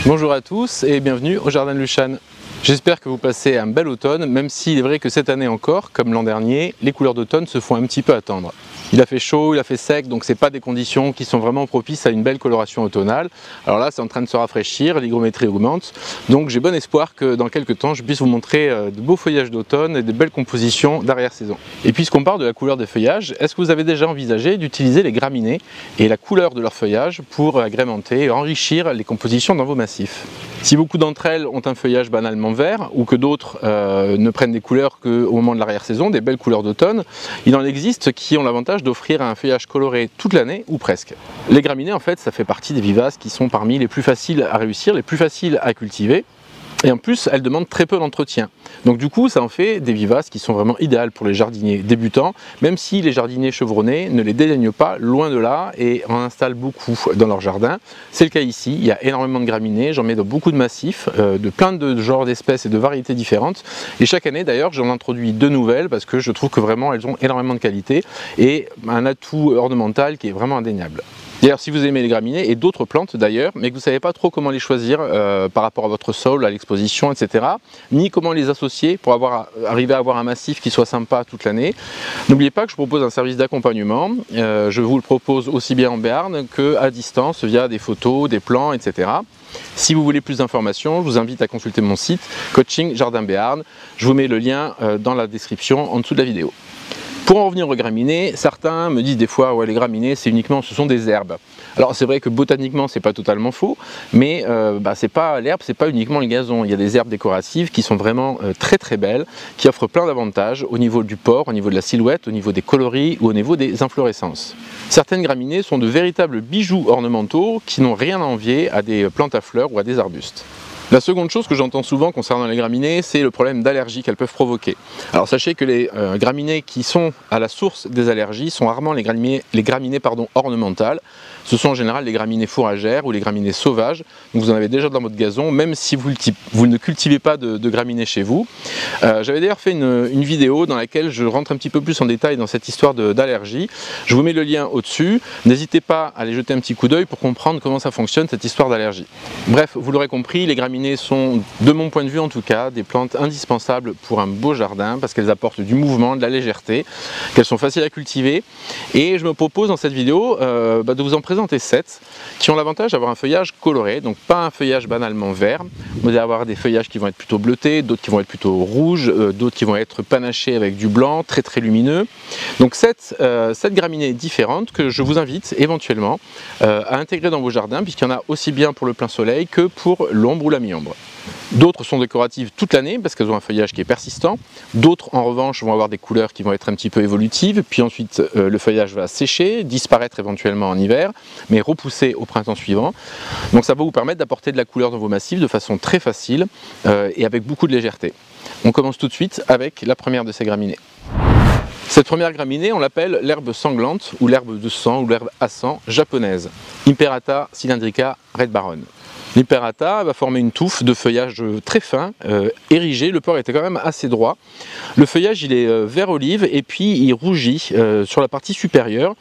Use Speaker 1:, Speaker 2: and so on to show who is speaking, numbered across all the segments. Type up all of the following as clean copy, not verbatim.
Speaker 1: Bonjour à tous et bienvenue au Jardin de Luchan. J'espère que vous passez un bel automne, même s'il est vrai que cette année encore, comme l'an dernier, les couleurs d'automne se font un petit peu attendre. Il a fait chaud, il a fait sec, donc ce n'est pas des conditions qui sont vraiment propices à une belle coloration automnale. Alors là, c'est en train de se rafraîchir, l'hygrométrie augmente, donc j'ai bon espoir que dans quelques temps, je puisse vous montrer de beaux feuillages d'automne et de belles compositions d'arrière-saison. Et puisqu'on parle de la couleur des feuillages, est-ce que vous avez déjà envisagé d'utiliser les graminées et la couleur de leur feuillage pour agrémenter et enrichir les compositions dans vos massifs? Si beaucoup d'entre elles ont un feuillage banalement vert ou que d'autres ne prennent des couleurs qu'au moment de l'arrière-saison, des belles couleurs d'automne, il en existe qui ont l'avantage d'offrir un feuillage coloré toute l'année ou presque. Les graminées, en fait, ça fait partie des vivaces qui sont parmi les plus faciles à réussir, les plus faciles à cultiver. Et en plus, elles demandent très peu d'entretien. Donc du coup, ça en fait des vivaces qui sont vraiment idéales pour les jardiniers débutants, même si les jardiniers chevronnés ne les dédaignent pas, loin de là, et en installent beaucoup dans leur jardin. C'est le cas ici, il y a énormément de graminées, j'en mets dans beaucoup de massifs, de plein de genres d'espèces et de variétés différentes. Et chaque année d'ailleurs, j'en introduis de nouvelles parce que je trouve que vraiment elles ont énormément de qualité et un atout ornemental qui est vraiment indéniable. D'ailleurs, si vous aimez les graminées et d'autres plantes d'ailleurs, mais que vous ne savez pas trop comment les choisir par rapport à votre sol, à l'exposition, etc., ni comment les associer pour arriver à avoir un massif qui soit sympa toute l'année, n'oubliez pas que je propose un service d'accompagnement. Je vous le propose aussi bien en Béarn qu'à distance via des photos, des plans, etc. Si vous voulez plus d'informations, je vous invite à consulter mon site Coaching Jardin Béarn. Je vous mets le lien dans la description en dessous de la vidéo. Pour en revenir aux graminées, certains me disent des fois ouais, les graminées ce sont des herbes. Alors c'est vrai que botaniquement c'est pas totalement faux, mais c'est pas l'herbe, c'est pas uniquement le gazon. Il y a des herbes décoratives qui sont vraiment très très belles, qui offrent plein d'avantages au niveau du port, au niveau de la silhouette, au niveau des coloris ou au niveau des inflorescences. Certaines graminées sont de véritables bijoux ornementaux qui n'ont rien à envier à des plantes à fleurs ou à des arbustes. La seconde chose que j'entends souvent concernant les graminées, c'est le problème d'allergie qu'elles peuvent provoquer. Alors sachez que les graminées qui sont à la source des allergies sont rarement les graminées ornementales. Ce sont en général les graminées fourragères ou les graminées sauvages. Donc vous en avez déjà dans votre gazon, même si vous ne cultivez pas de graminées chez vous. J'avais d'ailleurs fait une vidéo dans laquelle je rentre un petit peu plus en détail dans cette histoire d'allergie. Je vous mets le lien au-dessus. N'hésitez pas à aller jeter un petit coup d'œil pour comprendre comment ça fonctionne cette histoire d'allergie. Bref, vous l'aurez compris, les graminées sont, de mon point de vue en tout cas, des plantes indispensables pour un beau jardin parce qu'elles apportent du mouvement, de la légèreté, qu'elles sont faciles à cultiver. Et je me propose dans cette vidéo de vous en présenter 7 qui ont l'avantage d'avoir un feuillage coloré, donc pas un feuillage banalement vert. Vous allez avoir des feuillages qui vont être plutôt bleutés, d'autres qui vont être plutôt rouges, d'autres qui vont être panachés avec du blanc, très très lumineux. Donc 7 graminées différentes que je vous invite éventuellement à intégrer dans vos jardins puisqu'il y en a aussi bien pour le plein soleil que pour l'ombre ou la mi-ombre. D'autres sont décoratives toute l'année parce qu'elles ont un feuillage qui est persistant. D'autres en revanche vont avoir des couleurs qui vont être un petit peu évolutives, puis ensuite le feuillage va sécher, disparaître éventuellement en hiver, mais repousser au printemps suivant. Donc ça va vous permettre d'apporter de la couleur dans vos massifs de façon très facile et avec beaucoup de légèreté. On commence tout de suite avec la première de ces graminées. Cette première graminée, on l'appelle l'herbe sanglante ou l'herbe de sang ou l'herbe à sang japonaise, Imperata cylindrica red baron. L'Imperata va former une touffe de feuillage très fin, érigé, le port était quand même assez droit. Le feuillage il est vert olive et puis il rougit sur la partie supérieure.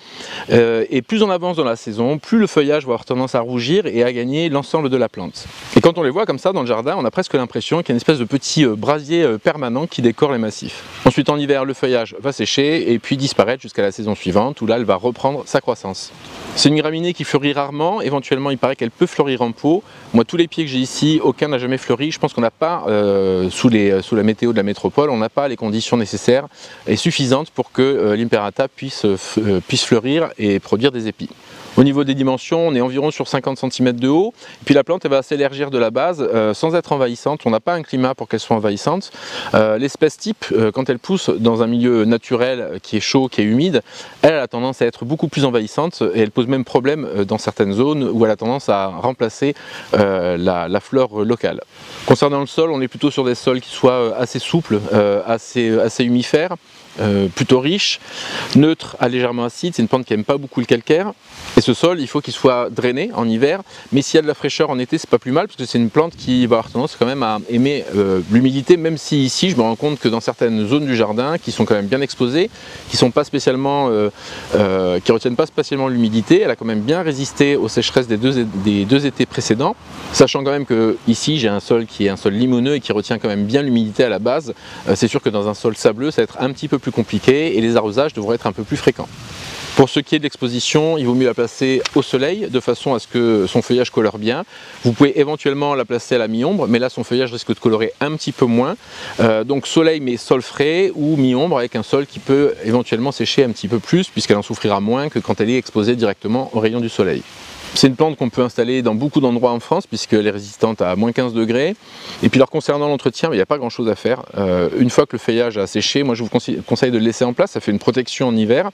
Speaker 1: Et plus on avance dans la saison, plus le feuillage va avoir tendance à rougir et à gagner l'ensemble de la plante. Et quand on les voit comme ça dans le jardin, on a presque l'impression qu'il y a une espèce de petit brasier permanent qui décore les massifs. Ensuite en hiver, le feuillage va sécher et puis disparaître jusqu'à la saison suivante où là elle va reprendre sa croissance. C'est une graminée qui fleurit rarement, éventuellement il paraît qu'elle peut fleurir en pot. Moi tous les pieds que j'ai ici, aucun n'a jamais fleuri. Je pense qu'on n'a pas, sous la météo de la métropole, on n'a pas les conditions nécessaires et suffisantes pour que l'Imperata puisse fleurir et produire des épis. Au niveau des dimensions, on est environ sur 50 cm de haut, et puis la plante elle va s'élargir de la base sans être envahissante. On n'a pas un climat pour qu'elle soit envahissante. L'espèce type, quand elle pousse dans un milieu naturel qui est chaud, qui est humide, elle a tendance à être beaucoup plus envahissante et elle pose même problème dans certaines zones où elle a tendance à remplacer la flore locale. Concernant le sol, on est plutôt sur des sols qui soient assez souples, assez humifères, plutôt riche, neutre à légèrement acide, c'est une plante qui n'aime pas beaucoup le calcaire. Et ce sol, il faut qu'il soit drainé en hiver, mais s'il y a de la fraîcheur en été, c'est pas plus mal, parce que c'est une plante qui va avoir tendance quand même à aimer l'humidité, même si ici, je me rends compte que dans certaines zones du jardin, qui sont quand même bien exposées, qui sont pas spécialement, qui retiennent pas spécialement l'humidité, elle a quand même bien résisté aux sécheresses des deux étés précédents, sachant quand même que ici, j'ai un sol qui est un sol limoneux et qui retient quand même bien l'humidité à la base. C'est sûr que dans un sol sableux, ça va être un petit peu plus compliqué et les arrosages devraient être un peu plus fréquents. Pour ce qui est de l'exposition, il vaut mieux la placer au soleil de façon à ce que son feuillage colore bien. Vous pouvez éventuellement la placer à la mi-ombre, mais là son feuillage risque de colorer un petit peu moins. Donc soleil mais sol frais ou mi-ombre avec un sol qui peut éventuellement sécher un petit peu plus puisqu'elle en souffrira moins que quand elle est exposée directement aux rayons du soleil. C'est une plante qu'on peut installer dans beaucoup d'endroits en France puisqu'elle est résistante à moins 15 degrés. Et puis alors concernant l'entretien, il n'y a pas grand chose à faire. Une fois que le feuillage a séché, moi je vous conseille de le laisser en place, ça fait une protection en hiver.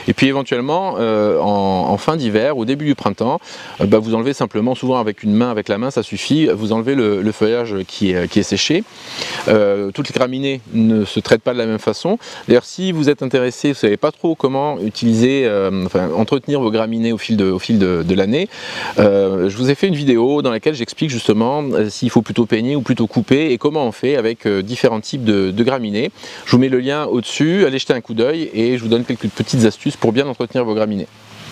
Speaker 1: Et puis éventuellement en fin d'hiver, au début du printemps, vous enlevez simplement, souvent avec une main, avec la main ça suffit, vous enlevez le feuillage qui est séché. Toutes les graminées ne se traitent pas de la même façon. D'ailleurs si vous êtes intéressé, vous ne savez pas trop comment utiliser, entretenir vos graminées au fil de l'année, je vous ai fait une vidéo dans laquelle j'explique justement s'il faut plutôt peigner ou plutôt couper et comment on fait avec différents types de graminées. Je vous mets le lien au-dessus, allez jeter un coup d'œil et je vous donne quelques petites astuces pour bien entretenir vos graminées.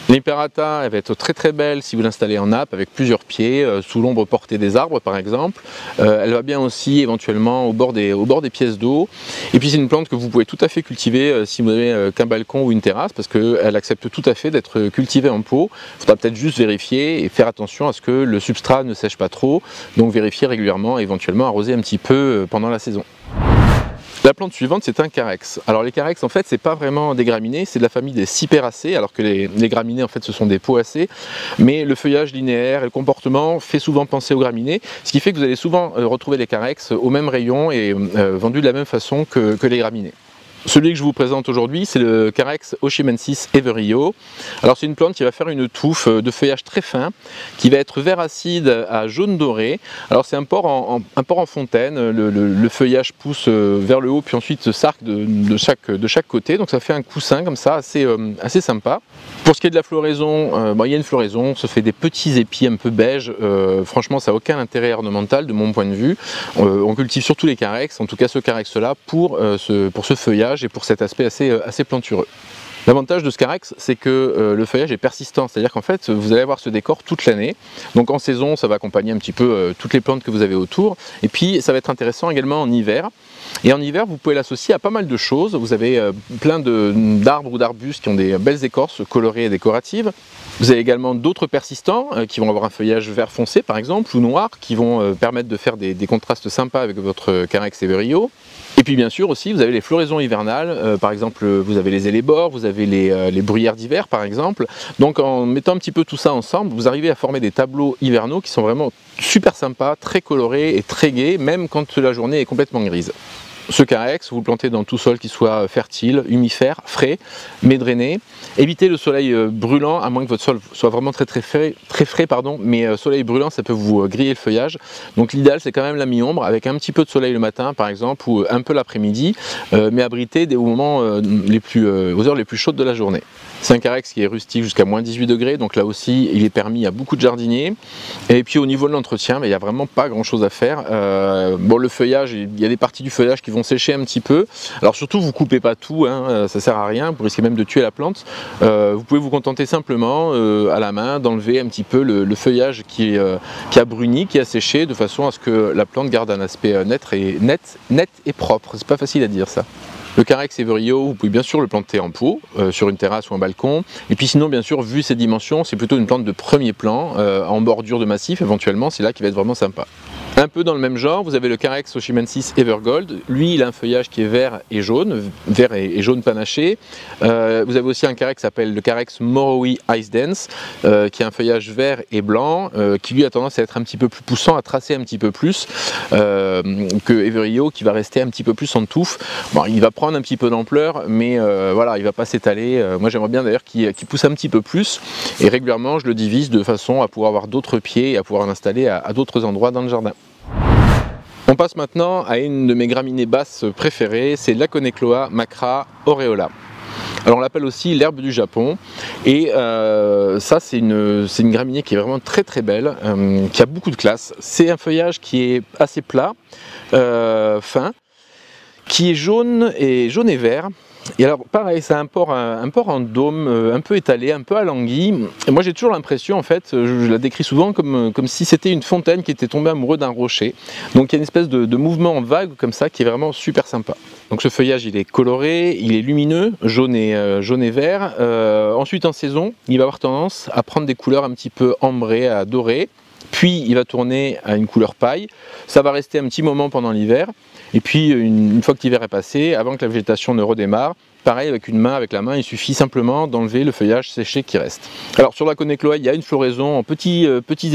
Speaker 1: L'Imperata, elle va être très très belle si vous l'installez en nappe avec plusieurs pieds, sous l'ombre portée des arbres par exemple. Elle va bien aussi éventuellement au bord des pièces d'eau. Et puis c'est une plante que vous pouvez tout à fait cultiver si vous n'avez qu'un balcon ou une terrasse parce qu'elle accepte tout à fait d'être cultivée en pot. Il faudra peut-être juste vérifier et faire attention à ce que le substrat ne sèche pas trop. Donc vérifier régulièrement et éventuellement arroser un petit peu pendant la saison. La plante suivante, c'est un carex. Alors les carex, en fait, c'est pas vraiment des graminées, c'est de la famille des cyperacées, alors que les graminées, en fait, ce sont des poacées. Mais le feuillage linéaire et le comportement fait souvent penser aux graminées, ce qui fait que vous allez souvent retrouver les carex au même rayon et vendus de la même façon que les graminées. Celui que je vous présente aujourd'hui, c'est le Carex Oshimensis Everio. Alors c'est une plante qui va faire une touffe de feuillage très fin, qui va être vert acide à jaune doré. Alors c'est un port en fontaine, le feuillage pousse vers le haut puis ensuite s'arc de chaque côté, donc ça fait un coussin comme ça assez sympa. Pour ce qui est de la floraison, il y a une floraison, on se fait des petits épis un peu beige, franchement ça n'a aucun intérêt ornemental de mon point de vue. On cultive surtout les carex, en tout cas ce carex là pour ce feuillage et pour cet aspect assez plantureux. L'avantage de ce carex, c'est que le feuillage est persistant, c'est-à-dire qu'en fait vous allez avoir ce décor toute l'année. Donc en saison, ça va accompagner un petit peu toutes les plantes que vous avez autour. Et puis ça va être intéressant également en hiver. Et en hiver, vous pouvez l'associer à pas mal de choses. Vous avez plein d'arbres ou d'arbustes qui ont des belles écorces colorées et décoratives. Vous avez également d'autres persistants qui vont avoir un feuillage vert foncé par exemple, ou noir, qui vont permettre de faire des contrastes sympas avec votre Carex Everio. Et puis bien sûr aussi vous avez les floraisons hivernales, par exemple vous avez les élébores, vous avez les bruyères d'hiver par exemple. Donc en mettant un petit peu tout ça ensemble, vous arrivez à former des tableaux hivernaux qui sont vraiment super sympas, très colorés et très gais, même quand la journée est complètement grise. Ce carex, vous le plantez dans tout sol qui soit fertile, humifère, frais, mais drainé. Évitez le soleil brûlant, à moins que votre sol soit vraiment très frais, mais soleil brûlant, ça peut vous griller le feuillage. Donc l'idéal, c'est quand même la mi-ombre, avec un petit peu de soleil le matin, par exemple, ou un peu l'après-midi, mais abrité aux heures les plus chaudes de la journée. C'est un carex qui est rustique jusqu'à moins 18 degrés, donc là aussi, il est permis à beaucoup de jardiniers. Et puis au niveau de l'entretien, il n'y a vraiment pas grand-chose à faire. Le feuillage, il y a des parties du feuillage qui vont sécher un petit peu. Alors surtout, vous coupez pas tout, ça sert à rien, vous risquez même de tuer la plante. Vous pouvez vous contenter simplement à la main d'enlever un petit peu le feuillage qui a bruni, qui a séché, de façon à ce que la plante garde un aspect net et propre. C'est pas facile à dire ça. Le Carex Everio, vous pouvez bien sûr le planter en pot, sur une terrasse ou un balcon. Et puis sinon, bien sûr, vu ses dimensions, c'est plutôt une plante de premier plan, en bordure de massif éventuellement, c'est là qui va être vraiment sympa. Un peu dans le même genre, vous avez le Carex Oshimensis Evergold. Lui, il a un feuillage qui est vert et jaune panaché. Vous avez aussi un carex qui s'appelle le Carex Morrowi Ice Dance, qui a un feuillage vert et blanc, qui lui a tendance à être un petit peu plus poussant, à tracer un petit peu plus que Everio, qui va rester un petit peu plus en touffe. Bon, il va prendre un petit peu d'ampleur, mais voilà, il va pas s'étaler. Moi, j'aimerais bien d'ailleurs qu'il pousse un petit peu plus. Et régulièrement, je le divise de façon à pouvoir avoir d'autres pieds et à pouvoir l'installer à d'autres endroits dans le jardin. On passe maintenant à une de mes graminées basses préférées, c'est l'Aconecloa macra aureola. Alors on l'appelle aussi l'herbe du Japon, et ça c'est une graminée qui est vraiment très très belle, qui a beaucoup de classe. C'est un feuillage qui est assez plat, fin, qui est jaune et vert. Et alors pareil, c'est un port en dôme, un peu étalé, un peu alangui. Et moi j'ai toujours l'impression, en fait, je la décris souvent comme si c'était une fontaine qui était tombée amoureuse d'un rocher. Donc il y a une espèce de mouvement en vague comme ça qui est vraiment super sympa. Donc ce feuillage il est coloré, il est lumineux, jaune et vert. Ensuite en saison, il va avoir tendance à prendre des couleurs un petit peu ambrées, à dorées. Puis il va tourner à une couleur paille. Ça va rester un petit moment pendant l'hiver. Et puis une fois que l'hiver est passé, avant que la végétation ne redémarre, pareil avec la main, il suffit simplement d'enlever le feuillage séché qui reste. Alors sur l'Aconecloa, il y a une floraison en petits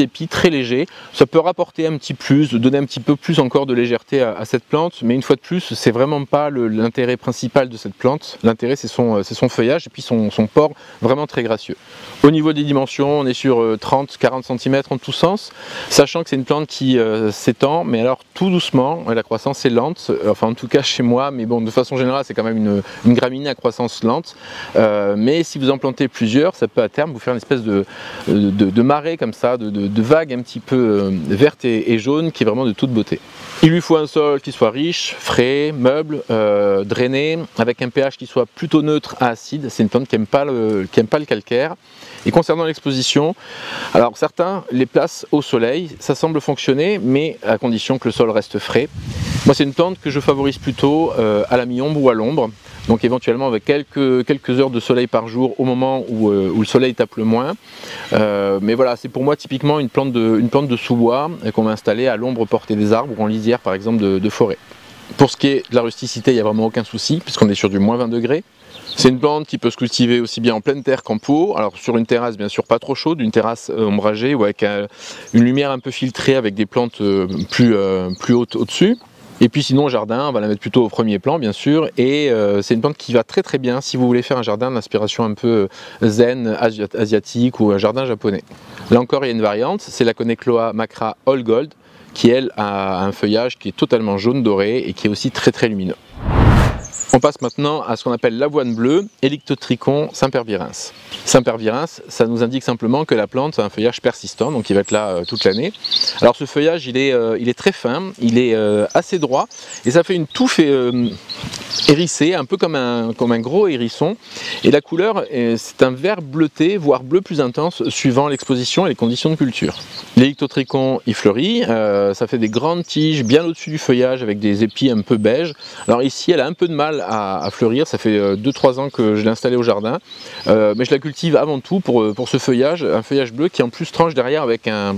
Speaker 1: épis très légers. Ça peut rapporter un petit plus, donner un petit peu plus encore de légèreté à cette plante, mais une fois de plus, c'est vraiment pas l'intérêt principal de cette plante. L'intérêt c'est son feuillage et puis son port vraiment très gracieux. Au niveau des dimensions, on est sur 30-40 cm en tous sens, sachant que c'est une plante qui s'étend, mais alors tout doucement, la croissance est lente, enfin en tout cas chez moi, mais bon de façon générale c'est quand même une graminée à croissance lente, mais si vous en plantez plusieurs, ça peut à terme vous faire une espèce de marée comme ça, de vague un petit peu verte et jaune qui est vraiment de toute beauté. Il lui faut un sol qui soit riche, frais, meuble, drainé, avec un pH qui soit plutôt neutre à acide. C'est une plante qui n'aime pas le calcaire. Et concernant l'exposition, alors certains les placent au soleil, ça semble fonctionner, mais à condition que le sol reste frais. Moi c'est une plante que je favorise plutôt à la mi-ombre ou à l'ombre. Donc éventuellement avec quelques heures de soleil par jour au moment où le soleil tape le moins. Mais voilà, c'est pour moi typiquement une plante de sous-bois qu'on va installer à l'ombre portée des arbres ou en lisière par exemple de forêt. Pour ce qui est de la rusticité, il n'y a vraiment aucun souci puisqu'on est sur du moins 20 degrés. C'est une plante qui peut se cultiver aussi bien en pleine terre qu'en pot. Alors sur une terrasse bien sûr pas trop chaude, une terrasse ombragée ou avec une lumière un peu filtrée avec des plantes plus hautes au-dessus. Et puis sinon au jardin, on va la mettre plutôt au premier plan bien sûr, et c'est une plante qui va très très bien si vous voulez faire un jardin d'inspiration un peu zen, asiatique ou un jardin japonais. Là encore il y a une variante, c'est l'Aconecloa macra all gold, qui elle a un feuillage qui est totalement jaune doré et qui est aussi très très lumineux. On passe maintenant à ce qu'on appelle l'avoine bleue, Helictotrichon sempervirens. Sempervirens, ça nous indique simplement que la plante a un feuillage persistant, donc il va être là toute l'année. Alors ce feuillage, il est très fin, il est assez droit, et ça fait une touffe hérissée, un peu comme un gros hérisson. Et la couleur, c'est un vert bleuté, voire bleu plus intense, suivant l'exposition et les conditions de culture. L'Helictotrichon, il fleurit, ça fait des grandes tiges bien au-dessus du feuillage, avec des épis un peu beige. Alors ici, elle a un peu de mal à fleurir, ça fait 2-3 ans que je l'ai installée au jardin, mais je la cultive avant tout pour ce feuillage, un feuillage bleu qui en plus tranche derrière avec un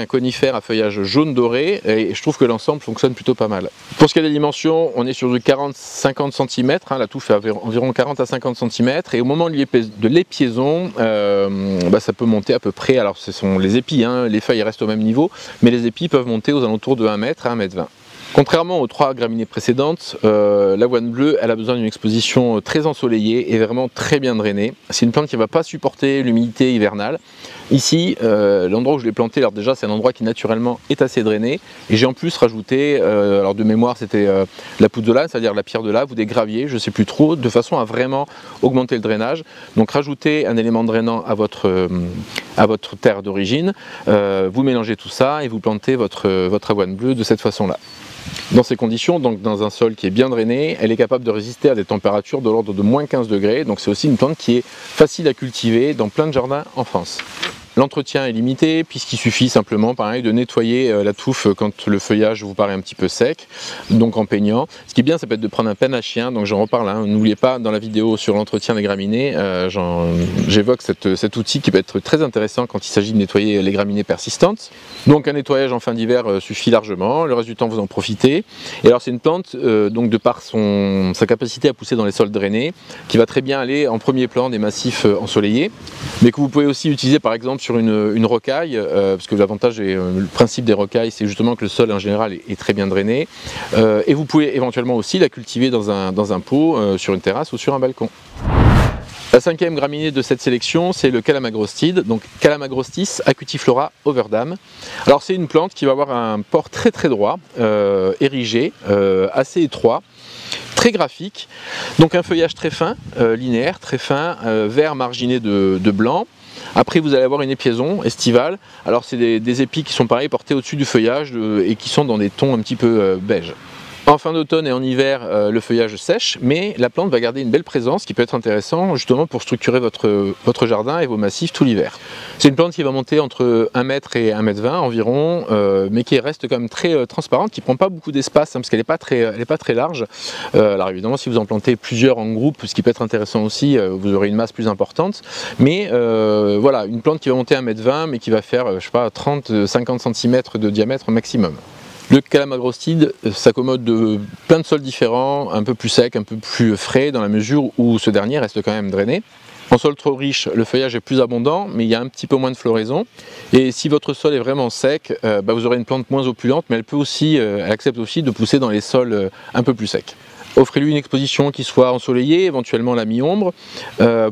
Speaker 1: conifère à feuillage jaune doré, et je trouve que l'ensemble fonctionne plutôt pas mal. Pour ce qui est des dimensions, on est sur du 40-50 cm, la touffe fait environ 40 à 50 cm, et au moment de l'épiaison, ça peut monter à peu près, alors ce sont les épis, les feuilles restent au même niveau, mais les épis peuvent monter aux alentours de 1 m à 1,20 m. Contrairement aux 3 graminées précédentes, l'avoine bleue elle a besoin d'une exposition très ensoleillée et vraiment très bien drainée. C'est une plante qui ne va pas supporter l'humidité hivernale. Ici, l'endroit où je l'ai planté, alors déjà c'est un endroit qui naturellement est assez drainé, et j'ai en plus rajouté, alors de mémoire c'était la pouzzolane, c'est-à-dire la pierre de lave ou des graviers, je ne sais plus trop, de façon à vraiment augmenter le drainage. Donc rajoutez un élément drainant à votre terre d'origine, vous mélangez tout ça et vous plantez votre avoine bleue de cette façon-là. Dans ces conditions, donc dans un sol qui est bien drainé, elle est capable de résister à des températures de l'ordre de moins 15 degrés, donc c'est aussi une plante qui est facile à cultiver dans plein de jardins en France. L'entretien est limité puisqu'il suffit simplement pareil de nettoyer la touffe quand le feuillage vous paraît un petit peu sec, donc en peignant. Ce qui est bien, ça peut être de prendre un peigne à chien, donc j'en reparle, n'oubliez pas dans la vidéo sur l'entretien des graminées, j'évoque cet outil qui peut être très intéressant quand il s'agit de nettoyer les graminées persistantes. Donc un nettoyage en fin d'hiver suffit largement, le reste du temps vous en profitez. Et alors c'est une plante, donc de par sa capacité à pousser dans les sols drainés, qui va très bien aller en premier plan des massifs ensoleillés, mais que vous pouvez aussi utiliser par exemple sur une rocaille, parce que l'avantage et le principe des rocailles, c'est justement que le sol en général est très bien drainé, et vous pouvez éventuellement aussi la cultiver dans un pot, sur une terrasse ou sur un balcon. La cinquième graminée de cette sélection, c'est le Calamagrostis, donc Calamagrostis acutiflora overdam. Alors c'est une plante qui va avoir un port très très droit, érigé, assez étroit, très graphique, donc un feuillage très fin, linéaire, très fin, vert marginé de blanc. Après vous allez avoir une épiaison estivale, alors c'est des épis qui sont pareils portés au-dessus du feuillage et qui sont dans des tons un petit peu beige. En fin d'automne et en hiver, le feuillage sèche, mais la plante va garder une belle présence qui peut être intéressant justement pour structurer votre jardin et vos massifs tout l'hiver. C'est une plante qui va monter entre 1 mètre et 1 mètre 20 environ, mais qui reste quand même très transparente, qui ne prend pas beaucoup d'espace hein, parce qu'elle n'est pas très large. Alors évidemment si vous en plantez plusieurs en groupe, ce qui peut être intéressant aussi, vous aurez une masse plus importante. Mais voilà, une plante qui va monter 1 mètre 20 mais qui va faire je sais pas, 30-50 cm de diamètre maximum. Le Calamagrostis s'accommode de plein de sols différents, un peu plus secs, un peu plus frais, dans la mesure où ce dernier reste quand même drainé. En sol trop riche, le feuillage est plus abondant, mais il y a un petit peu moins de floraison. Et si votre sol est vraiment sec, vous aurez une plante moins opulente, mais elle accepte aussi de pousser dans les sols un peu plus secs. Offrez-lui une exposition qui soit ensoleillée, éventuellement la mi-ombre.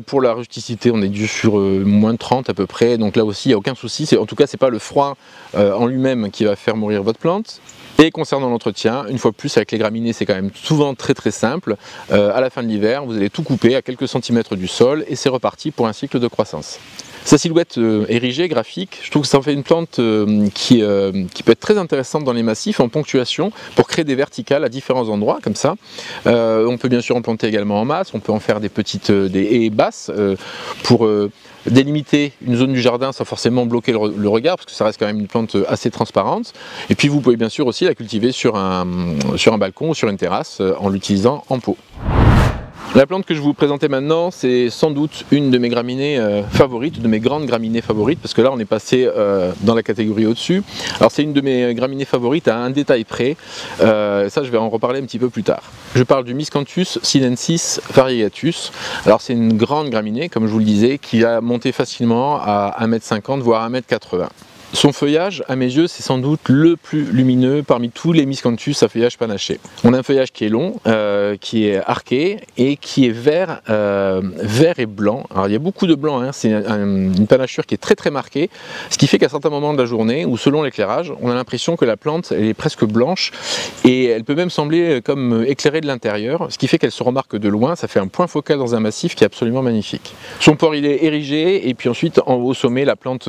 Speaker 1: Pour la rusticité, on est dû sur moins de 30 à peu près, donc là aussi il n'y a aucun souci. En tout cas, ce n'est pas le froid en lui-même qui va faire mourir votre plante. Et concernant l'entretien, une fois de plus avec les graminées, c'est quand même souvent très simple. À la fin de l'hiver, vous allez tout couper à quelques centimètres du sol et c'est reparti pour un cycle de croissance. Sa silhouette érigée, graphique, je trouve que ça en fait une plante qui peut être très intéressante dans les massifs en ponctuation pour créer des verticales à différents endroits comme ça. On peut bien sûr en planter également en masse, on peut en faire des haies basses pour délimiter une zone du jardin sans forcément bloquer le regard parce que ça reste quand même une plante assez transparente. Et puis vous pouvez bien sûr aussi la cultiver sur un balcon ou sur une terrasse en l'utilisant en pot. La plante que je vais vous présenter maintenant, c'est sans doute une de mes graminées favorites, de mes grandes graminées favorites, parce que là on est passé dans la catégorie au-dessus. Alors c'est une de mes graminées favorites à un détail près, ça je vais en reparler un petit peu plus tard. Je parle du Miscanthus sinensis variegatus. Alors c'est une grande graminée, comme je vous le disais, qui a monté facilement à 1,50 m voire 1,80 m. Son feuillage, à mes yeux, c'est sans doute le plus lumineux parmi tous les Miscanthus à feuillage panaché. On a un feuillage qui est long, qui est arqué et qui est vert et blanc. Alors il y a beaucoup de blanc, hein. C'est une panachure qui est très marquée, ce qui fait qu'à certains moments de la journée, ou selon l'éclairage, on a l'impression que la plante elle est presque blanche et elle peut même sembler comme éclairée de l'intérieur, ce qui fait qu'elle se remarque de loin, ça fait un point focal dans un massif qui est absolument magnifique. Son port il est érigé et puis ensuite au sommet la plante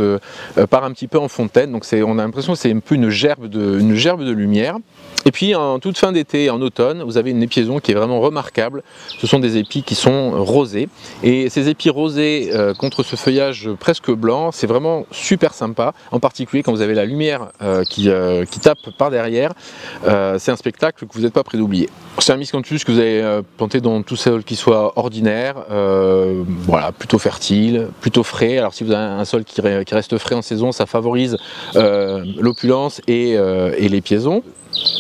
Speaker 1: part un petit peu en fontaine, donc on a l'impression que c'est un peu une gerbe de lumière. Et puis en toute fin d'été, en automne, vous avez une épiaison qui est vraiment remarquable. Ce sont des épis qui sont rosés. Et ces épis rosés contre ce feuillage presque blanc, c'est vraiment super sympa. En particulier quand vous avez la lumière qui tape par derrière. C'est un spectacle que vous n'êtes pas prêt d'oublier. C'est un Miscanthus que vous avez planté dans tout sol qui soit ordinaire, voilà, plutôt fertile, plutôt frais. Alors si vous avez un sol qui reste frais en saison, ça favorise l'opulence et les piaisons.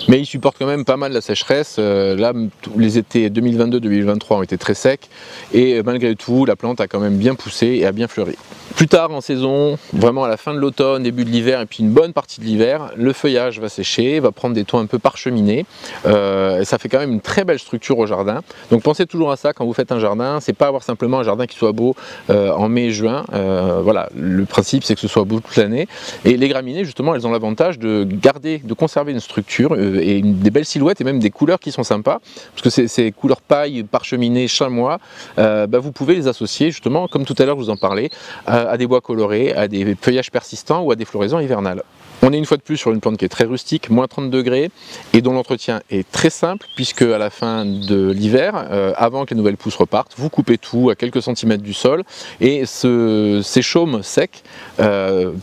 Speaker 1: Mais il supporte quand même pas mal la sécheresse. Là, les étés 2022-2023 ont été très secs et malgré tout, la plante a quand même bien poussé et a bien fleuri. Plus tard en saison, vraiment à la fin de l'automne, début de l'hiver et puis une bonne partie de l'hiver, le feuillage va sécher, va prendre des tons un peu parcheminés. Et ça fait quand même une très belle structure au jardin. Donc pensez toujours à ça quand vous faites un jardin. C'est pas avoir simplement un jardin qui soit beau en mai et juin. Voilà, le principe c'est que ce soit beau toute l'année. Et les graminées justement, elles ont l'avantage de conserver une structure et des belles silhouettes et même des couleurs qui sont sympas. Parce que ces couleurs paille, parcheminées, chamois, vous pouvez les associer justement, comme tout à l'heure je vous en parlais, à des bois colorés, à des feuillages persistants ou à des floraisons hivernales. On est une fois de plus sur une plante qui est très rustique, moins 30 degrés, et dont l'entretien est très simple, puisque à la fin de l'hiver, avant que les nouvelles pousses repartent, vous coupez tout à quelques centimètres du sol, et ces chaumes secs,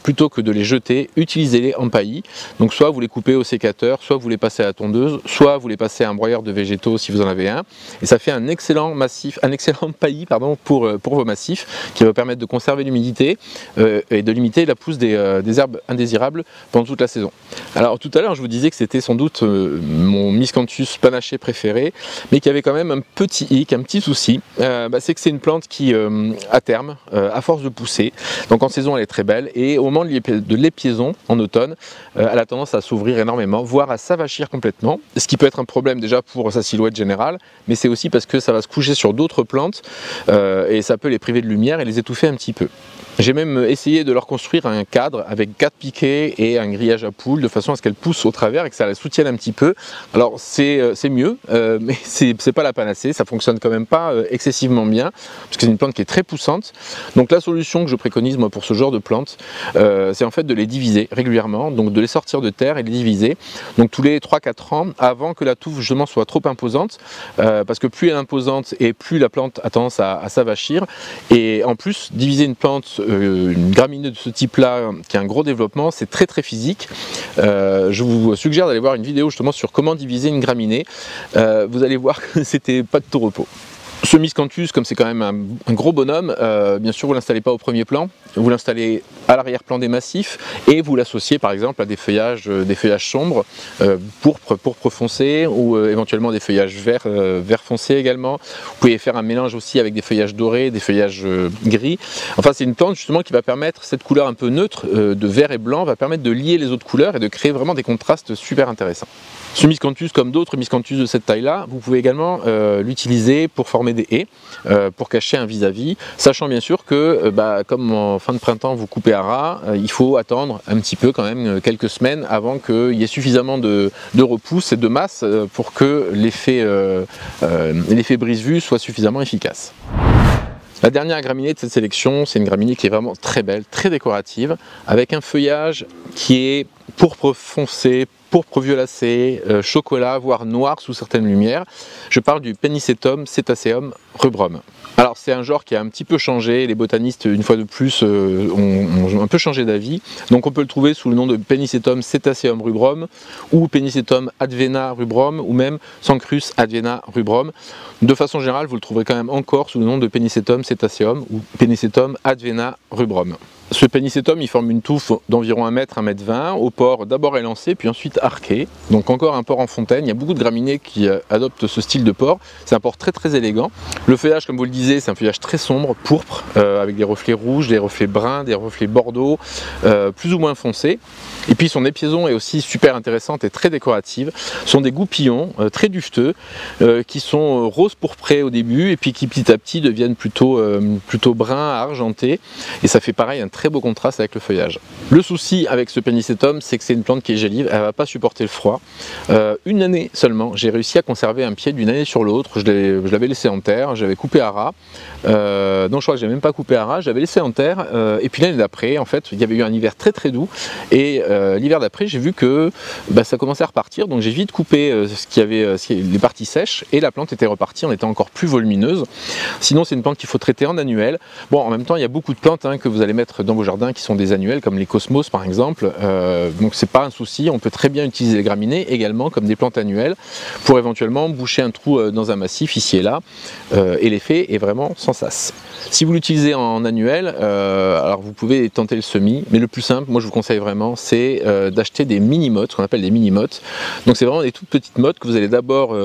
Speaker 1: plutôt que de les jeter, utilisez-les en paillis. Donc soit vous les coupez au sécateur, soit vous les passez à la tondeuse, soit vous les passez à un broyeur de végétaux si vous en avez un, et ça fait un excellent paillis pour vos massifs, qui va permettre de conserver l'humidité et de limiter la pousse des herbes indésirables pendant toute la saison. Alors tout à l'heure je vous disais que c'était sans doute mon Miscanthus panaché préféré, mais qu'il y avait quand même un petit hic, un petit souci, c'est que c'est une plante qui à terme, à force de pousser, donc en saison elle est très belle, et au moment de l'épiaison en automne, elle a tendance à s'ouvrir énormément, voire à s'avachir complètement, ce qui peut être un problème déjà pour sa silhouette générale, mais c'est aussi parce que ça va se coucher sur d'autres plantes et ça peut les priver de lumière et les étouffer un petit peu. J'ai même essayé de leur construire un cadre avec 4 piquets et un grillage à poules de façon à ce qu'elles poussent au travers et que ça la soutienne un petit peu. Alors c'est mieux, mais c'est pas la panacée, ça fonctionne quand même pas excessivement bien, parce que c'est une plante qui est très poussante. Donc la solution que je préconise moi pour ce genre de plante, c'est en fait de les diviser régulièrement, donc de les sortir de terre et les diviser, donc tous les 3-4 ans, avant que la touffe justement soit trop imposante, parce que plus elle est imposante et plus la plante a tendance à s'avachir, et en plus diviser une plante, une graminée de ce type là qui a un gros développement, c'est très très physique. Je vous suggère d'aller voir une vidéo justement sur comment diviser une graminée. Vous allez voir que c'était pas de tout repos. Ce Miscanthus, comme c'est quand même un gros bonhomme, bien sûr vous ne l'installez pas au premier plan, vous l'installez à l'arrière-plan des massifs et vous l'associez par exemple à des feuillages sombres, pourpre foncé, ou éventuellement des feuillages vert foncé également. Vous pouvez faire un mélange aussi avec des feuillages dorés, des feuillages gris. Enfin c'est une plante justement qui va permettre, cette couleur un peu neutre de vert et blanc va permettre de lier les autres couleurs et de créer vraiment des contrastes super intéressants. Ce Miscanthus, comme d'autres Miscanthus de cette taille-là, vous pouvez également l'utiliser pour former des haies, pour cacher un vis-à-vis, sachant bien sûr que, comme en fin de printemps vous coupez à ras, il faut attendre un petit peu quand même, quelques semaines avant qu'il y ait suffisamment de repousse et de masse pour que l'effet brise-vue soit suffisamment efficace. La dernière graminée de cette sélection, c'est une graminée qui est vraiment très belle, très décorative, avec un feuillage qui est pourpre foncé, pourpre violacé, chocolat, voire noir sous certaines lumières. Je parle du Pennisetum cetaceum rubrum. Alors c'est un genre qui a un petit peu changé, les botanistes une fois de plus ont un peu changé d'avis, donc on peut le trouver sous le nom de Pennisetum cetaceum rubrum ou Pennisetum advena rubrum ou même Sancrus advena rubrum. De façon générale vous le trouverez quand même encore sous le nom de Pennisetum cetaceum ou Pennisetum advena rubrum. Ce Pennisetum il forme une touffe d'environ 1 m, 1,20 m, au port d'abord élancé puis ensuite arqué, donc encore un port en fontaine. Il y a beaucoup de graminées qui adoptent ce style de port, c'est un port très très élégant. Le feuillage comme vous le disiez c'est un feuillage très sombre, pourpre, avec des reflets rouges, des reflets bruns, des reflets bordeaux, plus ou moins foncés. Et puis son épiaison est aussi super intéressante et très décorative. Ce sont des goupillons très dufteux qui sont rose pourprés au début et puis qui petit à petit deviennent plutôt bruns, argentés, et ça fait pareil un très beau contraste avec le feuillage. Le souci avec ce Pennisetum, c'est que c'est une plante qui est gélive, elle ne va pas supporter le froid. Une année seulement, j'ai réussi à conserver un pied d'une année sur l'autre. Je l'avais laissé en terre, j'avais coupé à ras. Non, je crois que je n'avais même pas coupé à ras, j'avais laissé en terre. Et puis l'année d'après, en fait, il y avait eu un hiver très très doux. Et l'hiver d'après, j'ai vu que ça commençait à repartir. Donc j'ai vite coupé les parties sèches et la plante était repartie en étant encore plus volumineuse. Sinon, c'est une plante qu'il faut traiter en annuel. Bon, en même temps, il y a beaucoup de plantes que vous allez mettre dans vos jardins qui sont des annuels, comme les cosmos par exemple, donc c'est pas un souci, on peut très bien utiliser les graminées également comme des plantes annuelles pour éventuellement boucher un trou dans un massif ici et là, et l'effet est vraiment sans sas. Si vous l'utilisez en annuel, alors vous pouvez tenter le semis, mais le plus simple, moi je vous conseille vraiment, c'est d'acheter des mini-mottes, ce qu'on appelle des mini-mottes. Donc c'est vraiment des toutes petites mottes que vous allez d'abord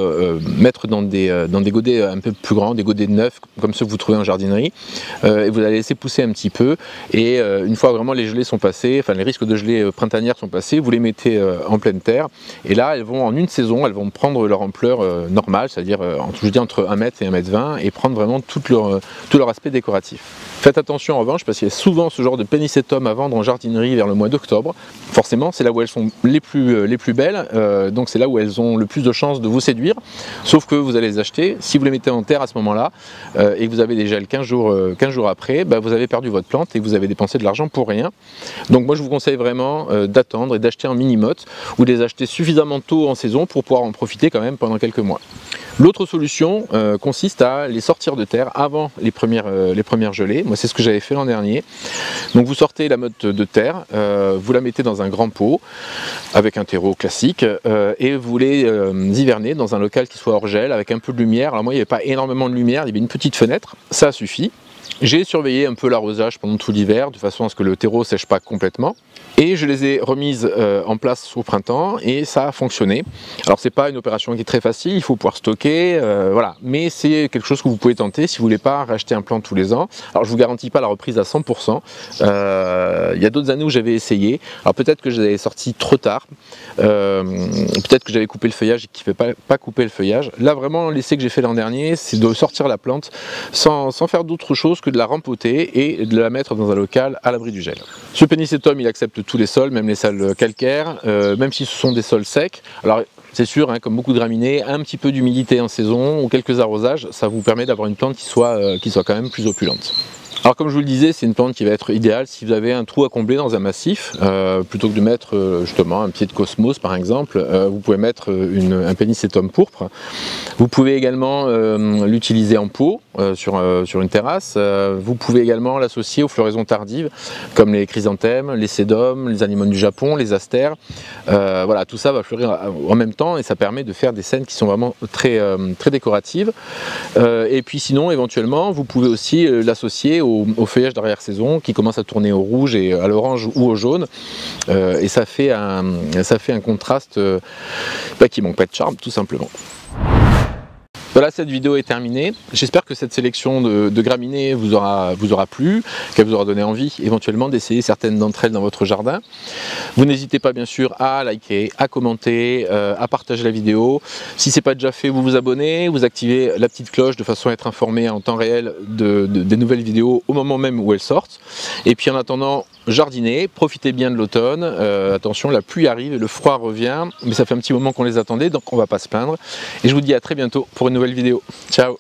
Speaker 1: mettre dans des godets un peu plus grands, des godets neufs comme ceux que vous trouvez en jardinerie, et vous allez laisser pousser un petit peu. Et une fois vraiment les gelées sont passées, enfin les risques de gelée printanière sont passés, vous les mettez en pleine terre et là elles vont en une saison, elles vont prendre leur ampleur normale, c'est-à-dire entre 1 m et 1,20 m et prendre vraiment tout leur aspect décoratif. Faites attention en revanche parce qu'il y a souvent ce genre de Pennisetum à vendre en jardinerie vers le mois d'octobre. Forcément c'est là où elles sont les plus belles, donc c'est là où elles ont le plus de chances de vous séduire, sauf que vous allez les acheter, si vous les mettez en terre à ce moment-là et que vous avez des gels 15 jours après, vous avez perdu votre plante et vous avez dépensé de l'argent pour rien. Donc moi je vous conseille vraiment d'attendre et d'acheter en mini-motte ou de les acheter suffisamment tôt en saison pour pouvoir en profiter quand même pendant quelques mois. L'autre solution consiste à les sortir de terre avant les premières gelées. Moi c'est ce que j'avais fait l'an dernier. Donc vous sortez la motte de terre, vous la mettez dans un grand pot avec un terreau classique et vous les hivernez dans un local qui soit hors gel avec un peu de lumière. Alors moi il n'y avait pas énormément de lumière, il y avait une petite fenêtre, ça suffit. J'ai surveillé un peu l'arrosage pendant tout l'hiver, de façon à ce que le terreau ne sèche pas complètement. Et je les ai remises en place au printemps et ça a fonctionné. Alors c'est pas une opération qui est très facile, il faut pouvoir stocker, voilà. Mais c'est quelque chose que vous pouvez tenter si vous voulez pas racheter un plant tous les ans. Alors je vous garantis pas la reprise à 100%. Il y a d'autres années où j'avais essayé. Alors peut-être que je les avais sortis trop tard. Peut-être que j'avais coupé le feuillage et qu'il ne fait pas couper le feuillage. Là vraiment l'essai que j'ai fait l'an dernier, c'est de sortir la plante sans faire d'autre chose que de la rempoter et de la mettre dans un local à l'abri du gel. Ce Pennisetum, il accepte tous les sols, même les sols calcaires, même si ce sont des sols secs. Alors c'est sûr, hein, comme beaucoup de graminées, un petit peu d'humidité en saison ou quelques arrosages, ça vous permet d'avoir une plante qui soit quand même plus opulente. Alors comme je vous le disais, c'est une plante qui va être idéale si vous avez un trou à combler dans un massif, plutôt que de mettre justement un pied de cosmos par exemple, vous pouvez mettre un Pennisetum pourpre. Vous pouvez également l'utiliser en pot sur une terrasse. Vous pouvez également l'associer aux floraisons tardives comme les chrysanthèmes, les sédums, les anémones du Japon, les astères. Voilà, tout ça va fleurir en même temps et ça permet de faire des scènes qui sont vraiment très décoratives. Et puis sinon, éventuellement, vous pouvez aussi l'associer au feuillage d'arrière-saison qui commence à tourner au rouge et à l'orange ou au jaune. Et ça fait un contraste qui manque pas de charme, tout simplement. Voilà, cette vidéo est terminée. J'espère que cette sélection de graminées vous aura plu, qu'elle vous aura donné envie éventuellement d'essayer certaines d'entre elles dans votre jardin. Vous n'hésitez pas bien sûr à liker, à commenter, à partager la vidéo. Si ce n'est pas déjà fait, vous vous abonnez, vous activez la petite cloche de façon à être informé en temps réel des nouvelles vidéos au moment même où elles sortent. Et puis en attendant, jardinez, profitez bien de l'automne. Attention, la pluie arrive et le froid revient, mais ça fait un petit moment qu'on les attendait, donc on ne va pas se plaindre. Et je vous dis à très bientôt pour une nouvelle vidéo. Ciao!